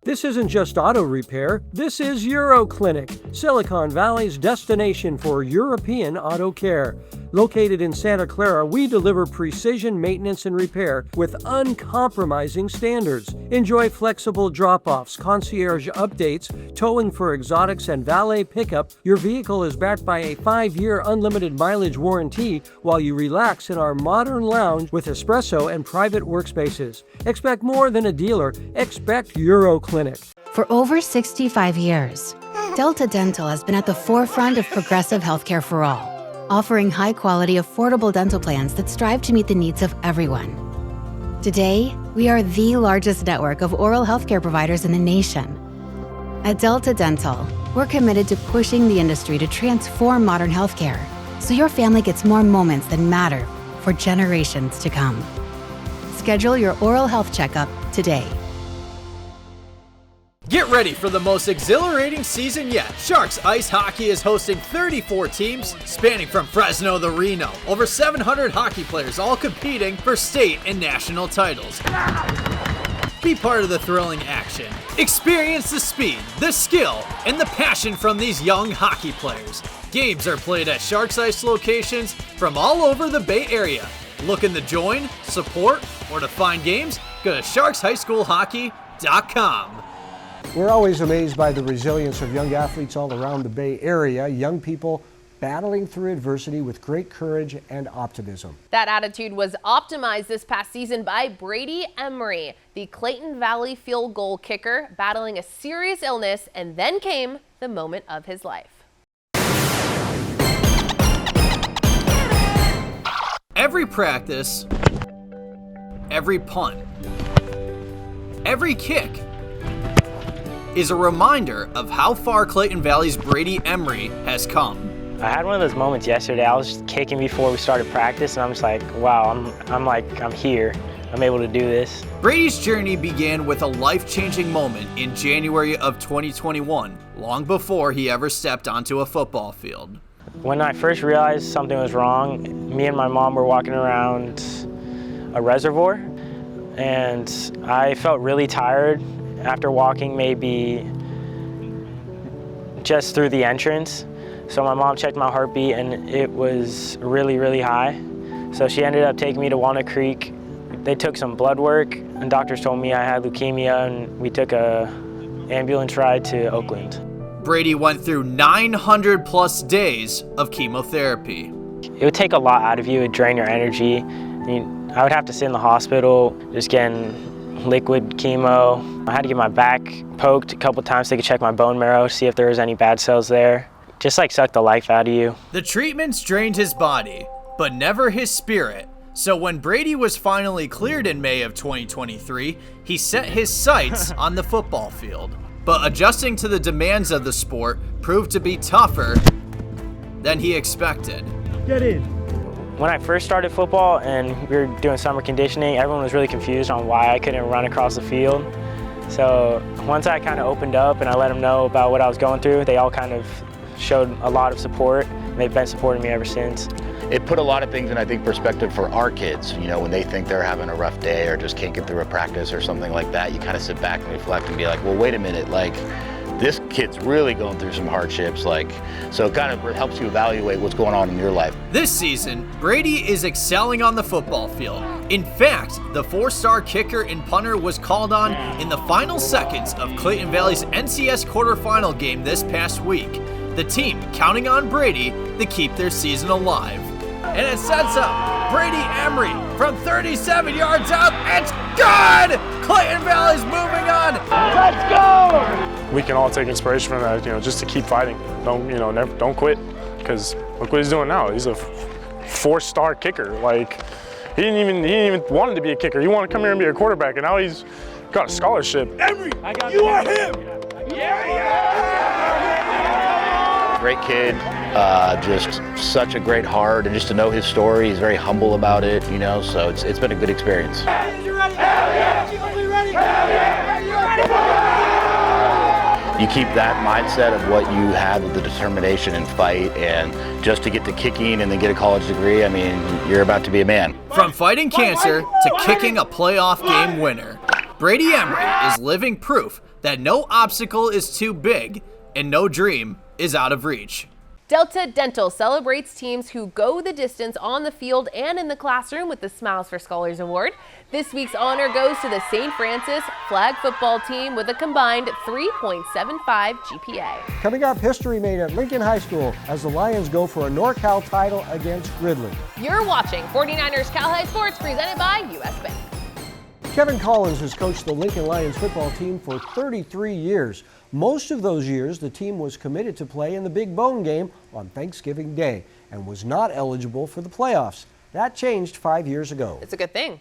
This isn't just auto repair, this is Euro Clinic, Silicon Valley's destination for European auto care. Located in Santa Clara, we deliver precision maintenance and repair with uncompromising standards. Enjoy flexible drop-offs, concierge updates, towing for exotics, and valet pickup. Your vehicle is backed by a 5-year unlimited mileage warranty while you relax in our modern lounge with espresso and private workspaces. Expect more than a dealer. Expect Euro Clinic. For over 65 years, Delta Dental has been at the forefront of progressive healthcare for all, offering high-quality, affordable dental plans that strive to meet the needs of everyone. Today, We are the largest network of oral healthcare providers in the nation. At Delta Dental, we're committed to pushing the industry to transform modern healthcare so your family gets more moments that matter for generations to come. Schedule your oral health checkup today. Get ready for the most exhilarating season yet. Sharks Ice Hockey is hosting 34 teams spanning from Fresno to Reno. Over 700 hockey players all competing for state and national titles. Be part of the thrilling action. Experience the speed, the skill, and the passion from these young hockey players. Games are played at Sharks Ice locations from all over the Bay Area. Looking to join, support, or to find games? Go to sharkshighschoolhockey.com. We're always amazed by the resilience of young athletes all around the Bay Area. Young people battling through adversity with great courage and optimism. That attitude was optimized this past season by Brady Emry, the Clayton Valley field goal kicker, battling a serious illness, and then came the moment of his life. Every practice, every punt, every kick is a reminder of how far Clayton Valley's Brady Emry has come. I had one of those moments yesterday. I was kicking before we started practice, and I'm just like, wow, I'm here. I'm able to do this. Brady's journey began with a life-changing moment in January of 2021, long before he ever stepped onto a football field. When I first realized something was wrong, me and my mom were walking around a reservoir, and I felt really tired after walking maybe just through the entrance. So my mom checked my heartbeat and it was really, really high. So she ended up taking me to Walnut Creek. They took some blood work and doctors told me I had leukemia, and we took a ambulance ride to Oakland. Brady went through 900 plus days of chemotherapy. It would take a lot out of you, it would drain your energy. I would have to sit in the hospital just getting liquid chemo. I had to get my back poked a couple times so they could check my bone marrow, see if there was any bad cells there. Just like suck the life out of you. The treatments drained his body, but never his spirit. So when Brady was finally cleared in May of 2023, he set his sights on the football field. But adjusting to the demands of the sport proved to be tougher than he expected. Get in. When I first started football and we were doing summer conditioning, everyone was really confused on why I couldn't run across the field. So once I kind of opened up and I let them know about what I was going through, they all kind of showed a lot of support, and they've been supporting me ever since. It put a lot of things in, I think, perspective for our kids. You know, when they think they're having a rough day or just can't get through a practice or something like that, you kind of sit back and reflect and be like, well, wait a minute, like, this kid's really going through some hardships, so it kind of helps you evaluate what's going on in your life. This season, Brady is excelling on the football field. In fact, the 4-star kicker and punter was called on in the final seconds of Clayton Valley's NCS quarterfinal game this past week. The team counting on Brady to keep their season alive. And it sets up Brady Emry from 37 yards out. It's good! Clayton Valley's moving on. Let's go! We can all take inspiration from that, just to keep fighting. Don't quit, because look what he's doing now. He's a 4-star kicker. He didn't even want to be a kicker. He wanted to come here and be a quarterback, and now he's got a scholarship. Emry, you are him! Great kid, just such a great heart, and just to know his story, he's very humble about it, so it's been a good experience. You keep that mindset of what you had with the determination and fight, and just to get to kicking and then get a college degree, I mean, you're about to be a man. From fighting cancer to kicking a playoff game winner, Brady Emry is living proof that no obstacle is too big and no dream is out of reach. Delta Dental celebrates teams who go the distance on the field and in the classroom with the Smiles for Scholars Award. This week's honor goes to the St. Francis flag football team with a combined 3.75 GPA. Coming up, history made at Lincoln High School as the Lions go for a NorCal title against Ridley. You're watching 49ers Cal High Sports, presented by U.S. Bank. Kevin Collins has coached the Lincoln Lions football team for 33 years. Most of those years, the team was committed to play in the Big Bone game on Thanksgiving Day and was not eligible for the playoffs. That changed 5 years ago. It's a good thing.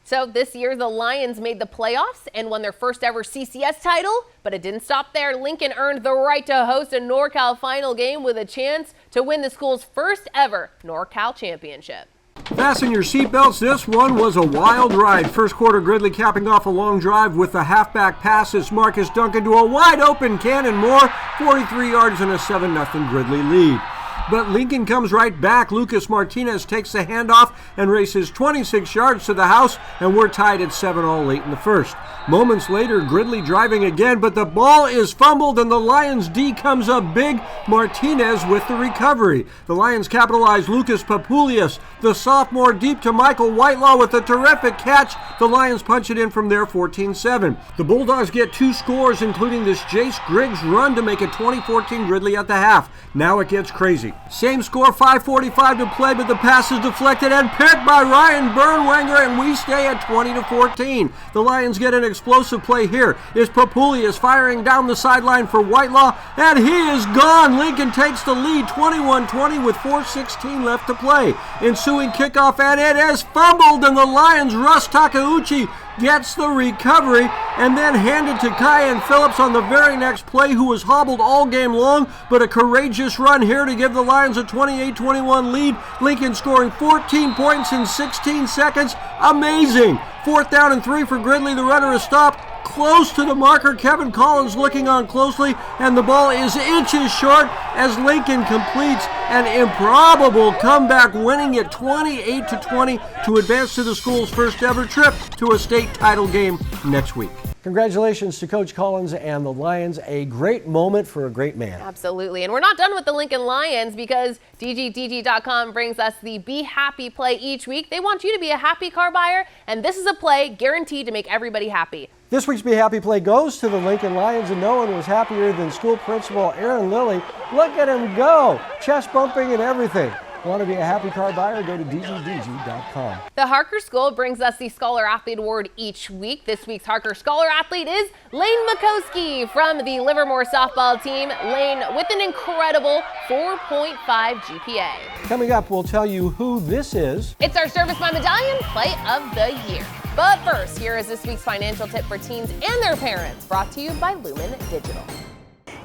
So this year, the Lions made the playoffs and won their first ever CCS title, but it didn't stop there. Lincoln earned the right to host a NorCal final game with a chance to win the school's first ever NorCal championship. Fasten your seatbelts. This one was a wild ride. First quarter, Gridley capping off a long drive with the halfback passes. Marcus Duncan to a wide open Cannon Moore, 43 yards and a 7-0 Gridley lead. But Lincoln comes right back. Lucas Martinez takes the handoff and races 26 yards to the house, and we're tied at 7-all late in the first. Moments later, Gridley driving again, but the ball is fumbled and the Lions D comes up big. Martinez with the recovery. The Lions capitalize. Lucas Papulias, the sophomore, deep to Michael Whitelaw with a terrific catch. The Lions punch it in from there, 14-7. The Bulldogs get 2 scores, including this Jace Griggs run to make it 20-14 Gridley at the half. Now it gets crazy. Same score, 5:45 to play, but the pass is deflected and picked by Ryan Bernwanger, and we stay at 20-14. The Lions get an explosive play here. Is Papulias firing down the sideline for Whitelaw, and he is gone. Lincoln takes the lead, 21-20 with 4:16 left to play. Ensuing kickoff, and it is fumbled, and the Lions' Russ Takeuchi gets the recovery and then handed to Kyan Phillips on the very next play, who was hobbled all game long, but a courageous run here to give the Lions a 28-21 lead. Lincoln scoring 14 points in 16 seconds. Amazing. 4th down and 3 for Gridley. The runner is stopped close to the marker. Kevin Collins looking on closely, and the ball is inches short as Lincoln completes an improbable comeback, winning it 28-20 to advance to the school's first ever trip to a state title game next week. Congratulations to Coach Collins and the Lions. A great moment for a great man. Absolutely. And we're not done with the Lincoln Lions, because DGDG.com brings us the Be Happy play each week. They want you to be a happy car buyer, and this is a play guaranteed to make everybody happy. This week's Be Happy play goes to the Lincoln Lions, and no one was happier than school principal Aaron Lilly. Look at him go, chest bumping and everything. Want to be a happy car buyer? Go to DGDG.com. The Harker School brings us the Scholar Athlete Award each week. This week's Harker Scholar Athlete is Lane Makowski from the Livermore softball team. Lane with an incredible 4.5 GPA. Coming up, we'll tell you who this is. It's our Service by Medallion Play of the Year. But first, here is this week's financial tip for teens and their parents, brought to you by Lumen Digital.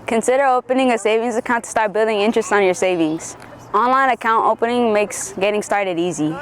Consider opening a savings account to start building interest on your savings. Online account opening makes getting started easy.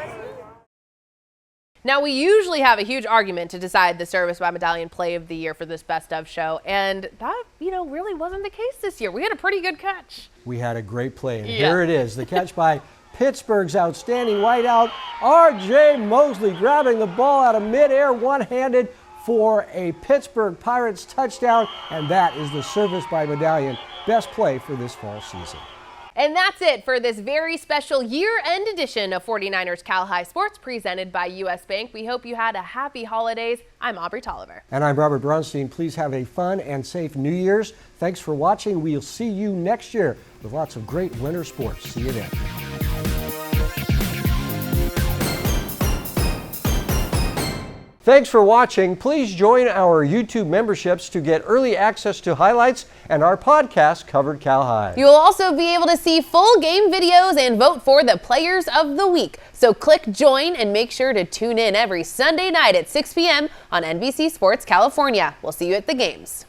Now, we usually have a huge argument to decide the Service by Medallion Play of the Year for this Best Of show, and that, really wasn't the case this year. We had a pretty good catch. We had a great play, and here it is, the catch by Pittsburgh's outstanding wideout, R.J. Mosley, grabbing the ball out of midair one-handed for a Pittsburgh Pirates touchdown, and that is the Service by Medallion Best Play for this fall season. And that's it for this very special year-end edition of 49ers Cal High Sports, presented by U.S. Bank. We hope you had a happy holidays. I'm Aubrey Tolliver. And I'm Robert Bronstein. Please have a fun and safe New Year's. Thanks for watching. We'll see you next year with lots of great winter sports. See you then. Thanks for watching. Please join our YouTube memberships to get early access to highlights and our podcast, Covered Cal High. You'll also be able to see full game videos and vote for the Players of the Week. So click join and make sure to tune in every Sunday night at 6 p.m. on NBC Sports California. We'll see you at the games.